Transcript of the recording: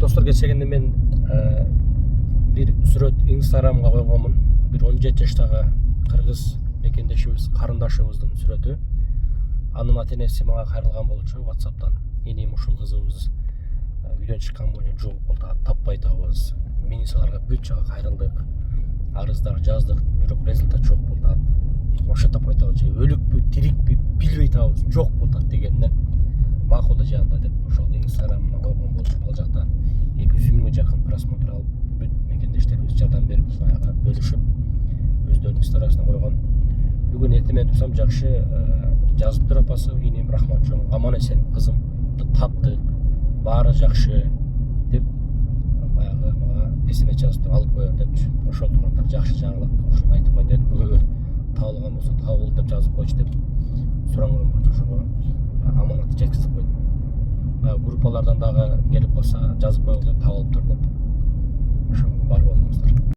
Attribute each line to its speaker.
Speaker 1: Достор, кечегенде мен bir сүрөт Instagramга койгонмун. Bir 17 жаштагы кыргыз мекендешибиз, карындашыбыздын сүрөтү. Анын ата-энеси мага кайрылган болчу WhatsApp'тан. Энем ушул кызыбыз үйдөн чыккан боюнча жок болду, таппай атабыз. Милицияларга бүт жака кайрылдык, арыздар жаздык, бирок результат жок болду. Ошо таппай атабыз, өлүкпү, тирикпи билбей атабыз, жок болду дегенде макул жанында деп ошол Instagramга койгон болчу. Ал жакта 200 миңге жакын просмотр алып, бүт мекендештерибиз жардам берип, баягы бөлүшүп, өздөрүнүн историясына койгон. Бүгүн эртемен турсам жакшы жазыптыр апасы, энем рахмат жоң, аман эсен кызым таптык, баары жакшы деп баягы мага эсиме жазыптыр, алып коер депчи. Ошол тургундар жакшы жаңылык, ушуну айтып коеюн дедим. Табылган болсо табылды деп жазып койчу деп суранган болчу. Ошого аманатты жеткизип койдум. Группалардан дагы келип калса жазып коелу деп табылып тур.